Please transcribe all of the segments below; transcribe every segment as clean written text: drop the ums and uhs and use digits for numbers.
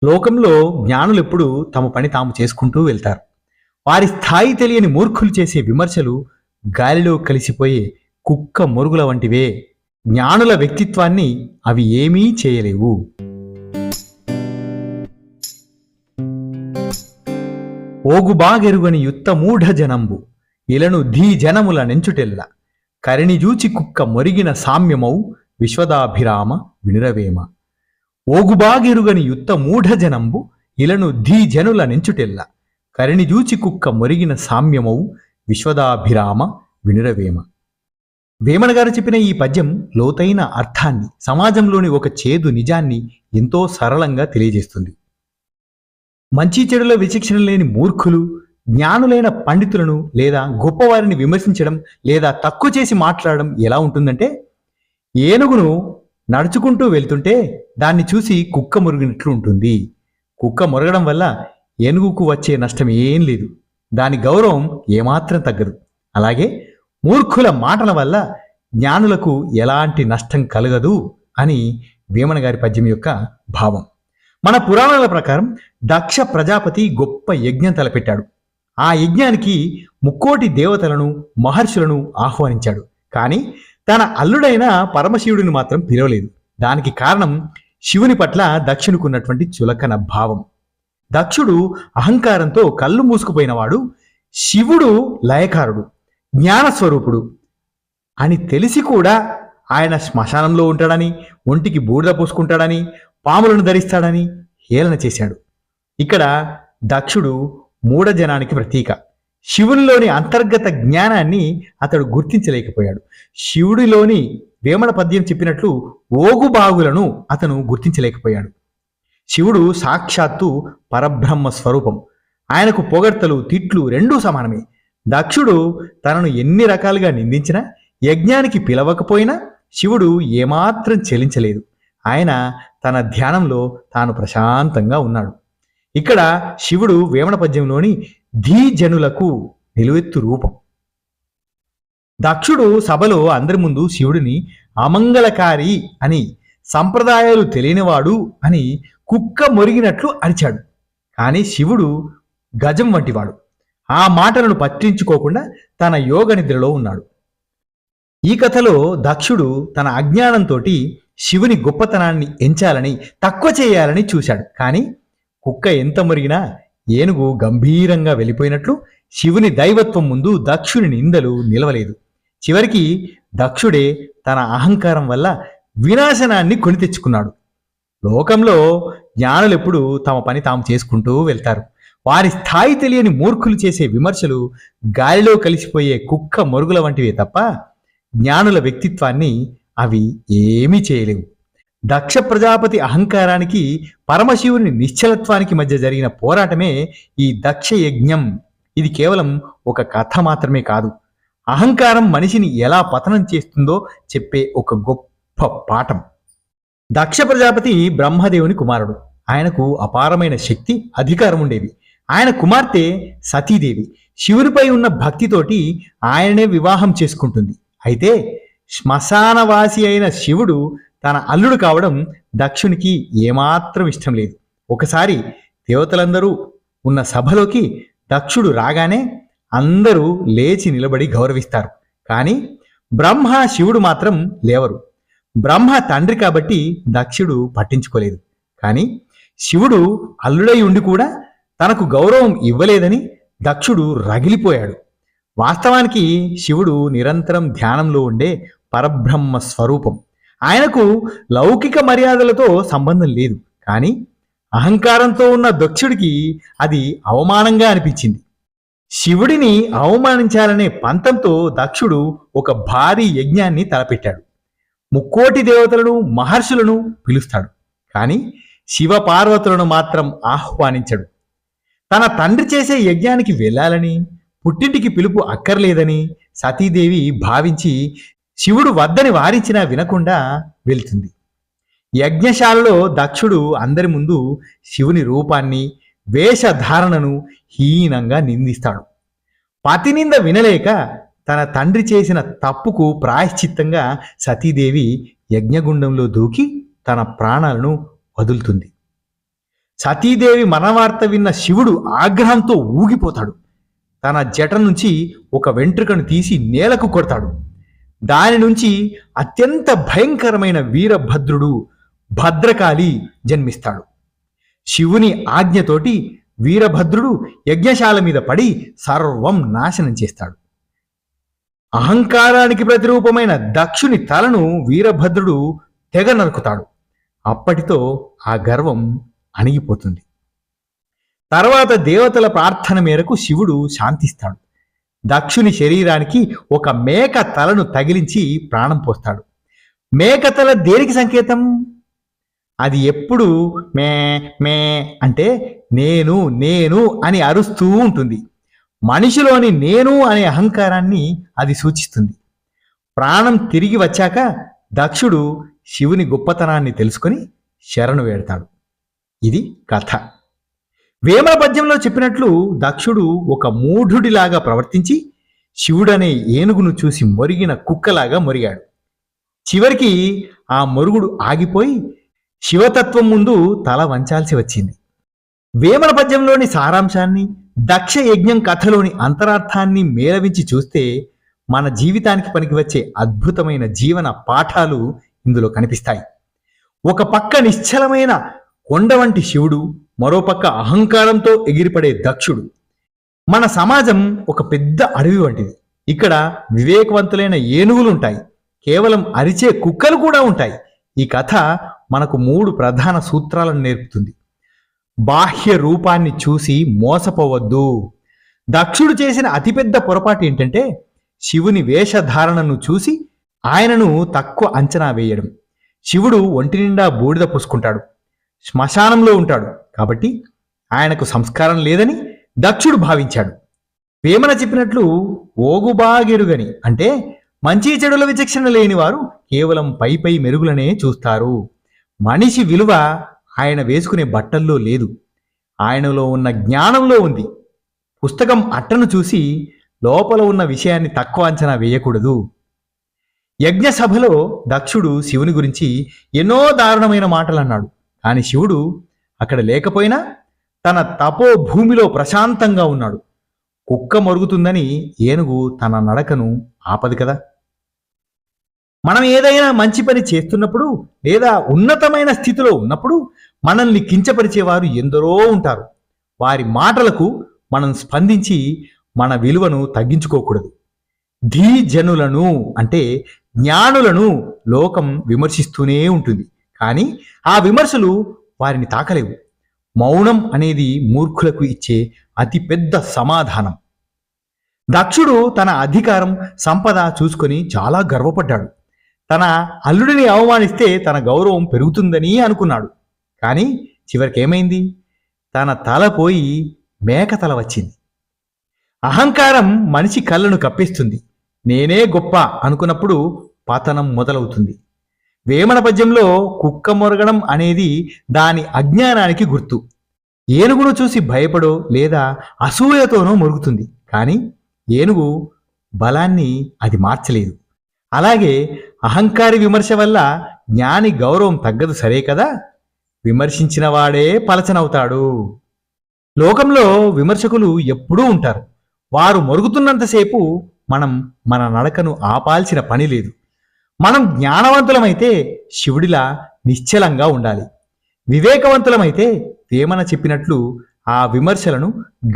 లోకంలో జ్ఞానులెప్పుడు తమ పని తాము చేసుకుంటూ వెళ్తారు. వారి స్థాయి తెలియని మూర్ఖులు చేసే విమర్శలు గాలిలో కలిసిపోయే కుక్క మొరుగుల వంటివే. జ్ఞానుల వ్యక్తిత్వాన్ని అవి ఏమీ చేయలేవు. ఓగుబాగెరుగని యుత్త మూఢ జనంబు ఇలను ధీ జనముల నెంచుటెల్ల కరిణిజూచి కుక్క మొరిగిన సామ్యమౌ విశ్వదాభిరామ వినురవేమ. ఓగుబాగెరుగని యుత్త మూఢ జనంబు ఇలను ధీ జనుల నెంచుటెల్ల కరిణిజూచి కుక్క మొరిగిన సామ్యమౌ విశ్వదాభిరామ వినురవేమ. వేమన గారు చెప్పిన ఈ పద్యం లోతైన అర్థాన్ని, సమాజంలోని ఒక చేదు నిజాన్ని ఎంతో సరళంగా తెలియజేస్తుంది. మంచి చెడుల విచక్షణ లేని మూర్ఖులు జ్ఞానులైన పండితులను లేదా గొప్పవారిని విమర్శించడం లేదా తక్కువ చేసి మాట్లాడడం ఎలా ఉంటుందంటే, ఏనుగును నడుచుకుంటూ వెళ్తుంటే దాన్ని చూసి కుక్క మురిగినట్లు ఉంటుంది. కుక్క మురగడం వల్ల ఏనుగుకు వచ్చే నష్టం ఏం లేదు, దాని గౌరవం ఏమాత్రం తగ్గదు. అలాగే మూర్ఖుల మాటల వల్ల జ్ఞానులకు ఎలాంటి నష్టం కలగదు అని వేమన గారి పద్యం యొక్క భావం. మన పురాణాల ప్రకారం దక్ష ప్రజాపతి గొప్ప యజ్ఞం తలపెట్టాడు. ఆ యజ్ఞానికి 3,000,000 దేవతలను, మహర్షులను ఆహ్వానించాడు. కానీ తన అల్లుడైన పరమశివుడిని మాత్రం పిలవలేదు. దానికి కారణం శివుని పట్ల దక్షునికున్నటువంటి చులకన భావం. దక్షుడు అహంకారంతో కళ్ళు మూసుకుపోయినవాడు. శివుడు లయకారుడు, జ్ఞానస్వరూపుడు అని తెలిసి కూడా ఆయన శ్మశానంలో ఉంటాడని, ఒంటికి బూడిద పూసుకుంటాడని, పాములను ధరిస్తాడని హేళన చేశాడు. ఇక్కడ దక్షుడు మూఢజనానికి ప్రతీక. శివునిలోని అంతర్గత జ్ఞానాన్ని అతడు గుర్తించలేకపోయాడు. శివుడిలోని వేమన పద్యం చెప్పినట్లు ఓగుబాగులను అతను గుర్తించలేకపోయాడు. శివుడు సాక్షాత్తు పరబ్రహ్మ స్వరూపం. ఆయనకు పొగడ్తలు, తిట్లు రెండూ సమానమే. దక్షుడు తనను ఎన్ని రకాలుగా నిందించినా, యజ్ఞానికి పిలవకపోయినా శివుడు ఏమాత్రం చెలించలేదు. ఆయన తన ధ్యానంలో తాను ప్రశాంతంగా ఉన్నాడు. ఇక్కడ శివుడు వేమన పద్యంలోని ధీజనులకు నిలువెత్తు రూపం. దక్షుడు సభలో అందరి ముందు శివుడిని అమంగళకారి అని, సంప్రదాయాలు తెలియనివాడు అని కుక్క మొరిగినట్లు అరిచాడు. కానీ శివుడు గజం వంటివాడు. ఆ మాటలను పట్టించుకోకుండా తన యోగ నిద్రలో ఉన్నాడు. ఈ కథలో దక్షుడు తన అజ్ఞానంతో శివుని గొప్పతనాన్ని ఎంచాలని, తక్కువ చేయాలని చూశాడు. కానీ కుక్క ఎంత మురిగినా ఏనుగు గంభీరంగా వెళ్ళిపోయినట్లు శివుని దైవత్వం ముందు దక్షుని నిందలు నిలవలేదు. చివరికి దక్షుడే తన అహంకారం వల్ల వినాశనాన్ని కొని తెచ్చుకున్నాడు. లోకంలో జ్ఞానులెప్పుడు తమ పని తాము చేసుకుంటూ వెళ్తారు. వారి స్థాయి తెలియని మూర్ఖులు చేసే విమర్శలు గాలిలో కలిసిపోయే కుక్క మొరుగుల వంటివే తప్ప జ్ఞానుల వ్యక్తిత్వాన్ని అవి ఏమీ చేయలేవు. దక్ష ప్రజాపతి అహంకారానికి, పరమశివుని నిశ్చలత్వానికి మధ్య జరిగిన పోరాటమే ఈ దక్ష యజ్ఞం. ఇది కేవలం ఒక కథ మాత్రమే కాదు, అహంకారం మనిషిని ఎలా పతనం చేస్తుందో చెప్పే ఒక గొప్ప పాఠం. దక్ష ప్రజాపతి బ్రహ్మదేవుని కుమారుడు. ఆయనకు అపారమైన శక్తి, అధికారం ఉండేవి. ఆయన కుమార్తె సతీదేవి శివునిపై ఉన్న భక్తితోటి ఆయననే వివాహం చేసుకుంటుంది. అయితే శ్మశానవాసి అయిన శివుడు తన అల్లుడు కావడం దక్షునికి ఏమాత్రం ఇష్టం లేదు. ఒకసారి దేవతలందరూ ఉన్న సభలోకి దక్షుడు రాగానే అందరూ లేచి నిలబడి గౌరవిస్తారు. కానీ బ్రహ్మ, శివుడు మాత్రం లేవరు. బ్రహ్మ తండ్రి కాబట్టి దక్షుడు పట్టించుకోలేదు. కానీ శివుడు అల్లుడై ఉండి కూడా తనకు గౌరవం ఇవ్వలేదని దక్షుడు రగిలిపోయాడు. వాస్తవానికి శివుడు నిరంతరం ధ్యానంలో ఉండే పరబ్రహ్మ స్వరూపం. ఆయనకు లౌకిక మర్యాదలతో సంబంధం లేదు. కానీ అహంకారంతో ఉన్న దక్షుడికి అది అవమానంగా అనిపించింది. శివుడిని అవమానించాలనే పంతంతో దక్షుడు ఒక భారీ యజ్ఞాన్ని తలపెట్టాడు. 3,000,000 దేవతలను, మహర్షులను పిలుస్తాడు. కానీ శివపార్వతులను మాత్రం ఆహ్వానించడు. తన తండ్రి చేసే యజ్ఞానికి వెళ్ళాలని, పుట్టింటికి పిలుపు అక్కర్లేదని సతీదేవి భావించి శివుడు వద్దని వారించినా వినకుండా వెళ్తుంది. యజ్ఞశాలలో దక్షుడు అందరి ముందు శివుని రూపాన్ని, వేషధారణను హీనంగా నిందిస్తాడు. పతినింద వినలేక తన తండ్రి చేసిన తప్పుకు ప్రాయశ్చిత్తంగా సతీదేవి యజ్ఞగుండంలో దూకి తన ప్రాణాలను వదులుతుంది. సతీదేవి మరణవార్త విన్న శివుడు ఆగ్రహంతో ఊగిపోతాడు. తన జట నుంచి ఒక వెంట్రుకను తీసి నేలకు కొడతాడు. దాని నుంచి అత్యంత భయంకరమైన వీరభద్రుడు భద్రకాళి జన్మిస్తాడు. శివుని ఆజ్ఞతోటి వీరభద్రుడు యజ్ఞశాల మీద పడి సర్వం నాశనం చేస్తాడు. అహంకారానికి ప్రతిరూపమైన దక్షుని తలను వీరభద్రుడు తెగ నరుకుతాడు. అప్పటితో ఆ గర్వం అణిగిపోతుంది. తర్వాత దేవతల ప్రార్థన మేరకు శివుడు శాంతిస్తాడు. దక్షుని శరీరానికి ఒక మేక తలను తగిలించి ప్రాణం పోస్తాడు. మేక తల దేనికి సంకేతం? అది ఎప్పుడు మే మే అంటే నేను నేను అని అరుస్తూ ఉంటుంది. మనిషిలోని నేను అనే అహంకారాన్ని అది సూచిస్తుంది. ప్రాణం తిరిగి వచ్చాక దక్షుడు శివుని గొప్పతనాన్ని తెలుసుకొని శరణు వేడతాడు. ఇది కథ. వేమన పద్యంలో చెప్పినట్లు దక్షుడు ఒక మూఢుడిలాగా ప్రవర్తించి శివుడనే ఏనుగును చూసి మొరిగిన కుక్కలాగా మొరిగాడు. చివరికి ఆ మొరుగుడు ఆగిపోయి శివతత్వం ముందు తల వంచాల్సి వచ్చింది. వేమన పద్యంలోని సారాంశాన్ని, దక్ష యజ్ఞం కథలోని అంతరార్థాన్ని మేళవించి చూస్తే మన జీవితానికి పనికివచ్చే అద్భుతమైన జీవన పాఠాలు ఇందులో కనిపిస్తాయి. ఒక పక్క నిశ్చలమైన కొండ వంటి శివుడు, మరోపక్క అహంకారంతో ఎగిరిపడే దక్షుడు. మన సమాజం ఒక పెద్ద అడవి వంటిది. ఇక్కడ వివేకవంతులైన ఏనుగులుంటాయి, కేవలం అరిచే కుక్కలు కూడా ఉంటాయి. ఈ కథ మనకు 3 ప్రధాన సూత్రాలను నేర్పుతుంది. బాహ్య రూపాన్ని చూసి మోసపోవద్దు. దక్షుడు చేసిన అతిపెద్ద పొరపాటు ఏంటంటే శివుని వేషధారణను చూసి ఆయనను తక్కువ అంచనా వేయడం. శివుడు ఒంటి నిండా బూడిద పూసుకుంటాడు, శ్మశానంలో ఉంటాడు కాబట్టి ఆయనకు సంస్కారం లేదని దక్షుడు భావించాడు. వేమన చెప్పినట్లు ఓగుబాగెరుగని అంటే మంచి చెడుల విచక్షణ లేని వారు కేవలం పై పై మెరుగులనే చూస్తారు. మనిషి విలువ ఆయన వేసుకునే బట్టల్లో లేదు, ఆయనలో ఉన్న జ్ఞానంలో ఉంది. పుస్తకం అట్టను చూసి లోపల ఉన్న విషయాన్ని తక్కువ అంచనా వేయకూడదు. యజ్ఞసభలో దక్షుడు శివుని గురించి ఎన్నో దారుణమైన మాటలు అన్నాడు. కానీ శివుడు అక్కడ లేకపోయినా తన తపో భూమిలో ప్రశాంతంగా ఉన్నాడు. కుక్క మొరుగుతుందని ఏనుగు తన నడకను ఆపదు కదా. మనం ఏదైనా మంచి పని చేస్తున్నప్పుడు లేదా ఉన్నతమైన స్థితిలో ఉన్నప్పుడు మనల్ని కించపరిచేవారు ఎందరో ఉంటారు. వారి మాటలకు మనం స్పందించి మన విలువను తగ్గించుకోకూడదు. ధీజనులను అంటే జ్ఞానులను లోకం విమర్శిస్తూనే ఉంటుంది, కానీ ఆ విమర్శలు వారిని తాకలేవు. మౌనం అనేది మూర్ఖులకు ఇచ్చే అతిపెద్ద సమాధానం. దక్షుడు తన అధికారం, సంపద చూసుకొని చాలా గర్వపడ్డాడు. తన అల్లుడిని అవమానిస్తే తన గౌరవం పెరుగుతుందని అనుకున్నాడు. కానీ చివరికి ఏమైంది? తన తల పోయి మేక తల వచ్చింది. అహంకారం మనిషి కళ్ళను కప్పిస్తుంది. నేనే గొప్ప అనుకున్నప్పుడు పతనం మొదలవుతుంది. వేమన పద్యంలో కుక్క మొరగడం అనేది దాని అజ్ఞానానికి గుర్తు. ఏనుగును చూసి భయపడో లేదా అసూయతోనో మొరుగుతుంది, కానీ ఏనుగు బలాన్ని అది మార్చలేదు. అలాగే అహంకారి విమర్శ వల్ల జ్ఞాని గౌరవం తగ్గదు, సరే కదా. విమర్శించిన వాడే పలచనవుతాడు. లోకంలో విమర్శకులు ఎప్పుడూ ఉంటారు. వారు మొరుగుతున్నంతసేపు మనం మన నడకను ఆపాల్సిన పని లేదు. మనం జ్ఞానవంతులమైతే శివుడిలా నిశ్చలంగా ఉండాలి. వివేకవంతులమైతే వేమన చెప్పినట్లు ఆ విమర్శలను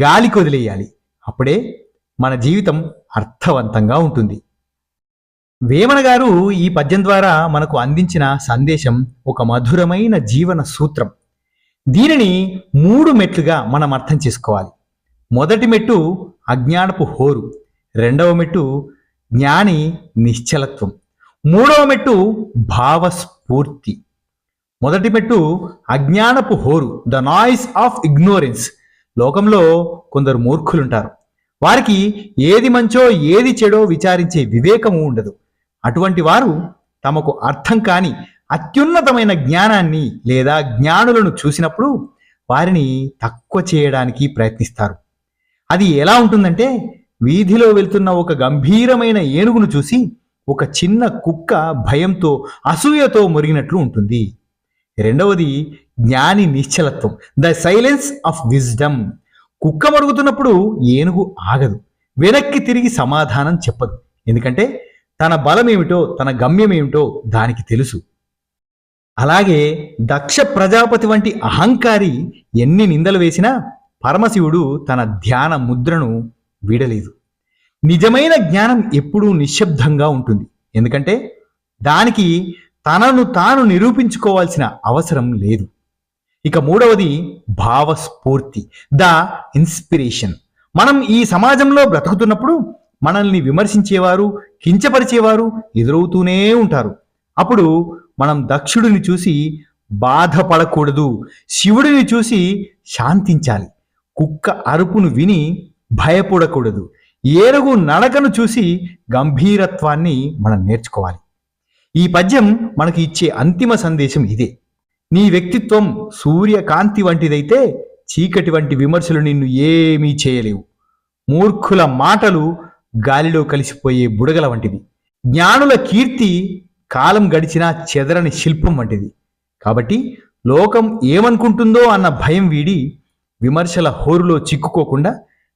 గాలి కొదిలేయాలి. అప్పుడే మన జీవితం అర్థవంతంగా ఉంటుంది. వేమన గారు ఈ పద్యం ద్వారా మనకు అందించిన సందేశం ఒక మధురమైన జీవన సూత్రం. దీనిని 3 మెట్లుగా మనం అర్థం చేసుకోవాలి. మొదటి మెట్టు అజ్ఞానపు హోరు, రెండవ మెట్టు జ్ఞాని నిశ్చలత్వం, మూడవ మెట్టు భావస్ఫూర్తి. మొదటి మెట్టు అజ్ఞానపు హోరు, ద నాయిస్ ఆఫ్ ఇగ్నోరెన్స్. లోకంలో కొందరు మూర్ఖులుంటారు. వారికి ఏది మంచో ఏది చెడో విచారించే వివేకము ఉండదు. అటువంటి వారు తమకు అర్థం కాని అత్యున్నతమైన జ్ఞానాన్ని లేదా జ్ఞానులను చూసినప్పుడు వారిని తక్కువ చేయడానికి ప్రయత్నిస్తారు. అది ఎలా ఉంటుందంటే, వీధిలో వెళ్తున్న ఒక గంభీరమైన ఏనుగును చూసి ఒక చిన్న కుక్క భయంతో అసూయతో మొరిగినట్లు ఉంటుంది. రెండవది, జ్ఞాని నిశ్చలత్వం, ద సైలెన్స్ ఆఫ్ విజ్డమ్. కుక్క మరుగుతున్నప్పుడు ఏనుగు ఆగదు, వెనక్కి తిరిగి సమాధానం చెప్పదు. ఎందుకంటే తన బలమేమిటో తన గమ్యమేమిటో దానికి తెలుసు. అలాగే దక్ష ప్రజాపతి వంటి అహంకారి ఎన్ని నిందలు వేసినా పరమశివుడు తన ధ్యాన ముద్రను వీడలేదు. నిజమైన జ్ఞానం ఎప్పుడూ నిశ్శబ్దంగా ఉంటుంది. ఎందుకంటే దానికి తనను తాను నిరూపించుకోవాల్సిన అవసరం లేదు. ఇక మూడవది భావస్ఫూర్తి, ద ఇన్స్పిరేషన్. మనం ఈ సమాజంలో బ్రతుకుతున్నప్పుడు మనల్ని విమర్శించేవారు, కించపరిచేవారు ఎదురవుతూనే ఉంటారు. అప్పుడు మనం దక్షుడిని చూసి బాధపడకూడదు, శివుడిని చూసి శాంతించాలి. కుక్క అరుపును విని భయపడకూడదు, ఏనుగు నడకను చూసి గంభీరత్వాన్ని మనం నేర్చుకోవాలి. ఈ పద్యం మనకి ఇచ్చే అంతిమ సందేశం ఇదే. నీ వ్యక్తిత్వం సూర్యకాంతి వంటిదైతే చీకటి వంటి విమర్శలు నిన్ను ఏమీ చేయలేవు. మూర్ఖుల మాటలు గాలిలో కలిసిపోయే బుడగల వంటివి. జ్ఞానుల కీర్తి కాలం గడిచినా చెదరని శిల్పం వంటిది. కాబట్టి లోకం ఏమనుకుంటుందో అన్న భయం వీడి విమర్శల హోరులో చిక్కుకోకుండా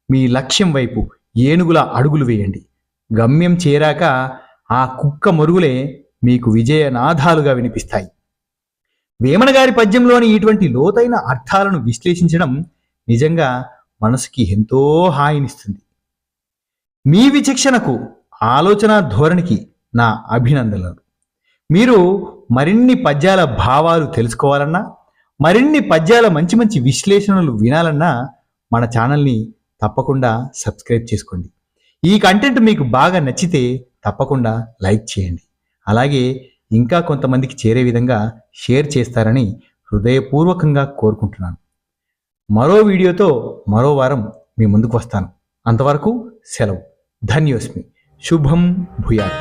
మీ లక్ష్యం వైపు ఏనుగుల అడుగులు వేయండి. గమ్యం చేరాక ఆ కుక్క మొరుగులే మీకు విజయనాదాలుగా వినిపిస్తాయి. వేమన గారి పద్యంలోని ఇటువంటి లోతైన అర్థాలను విశ్లేషించడం నిజంగా మనసుకి ఎంతో హాయినిస్తుంది. మీ విచక్షణకు, ఆలోచన ధోరణికి నా అభినందనలు. మీరు మరిన్ని పద్యాల భావాలు తెలుసుకోవాలన్నా, మరిన్ని పద్యాల మంచి మంచి విశ్లేషణలు వినాలన్నా మన ఛానల్ని తప్పకుండా సబ్స్క్రైబ్ చేసుకోండి. ఈ కంటెంట్ మీకు బాగా నచ్చితే తప్పకుండా లైక్ చేయండి. అలాగే ఇంకా కొంతమందికి చేరే విధంగా షేర్ చేస్తారని హృదయపూర్వకంగా కోరుకుంటున్నాను. మరో వీడియోతో మరో వారం మీ ముందుకు వస్తాను. అంతవరకు సెలవు. ధన్యోస్మి. శుభం భూయాత్.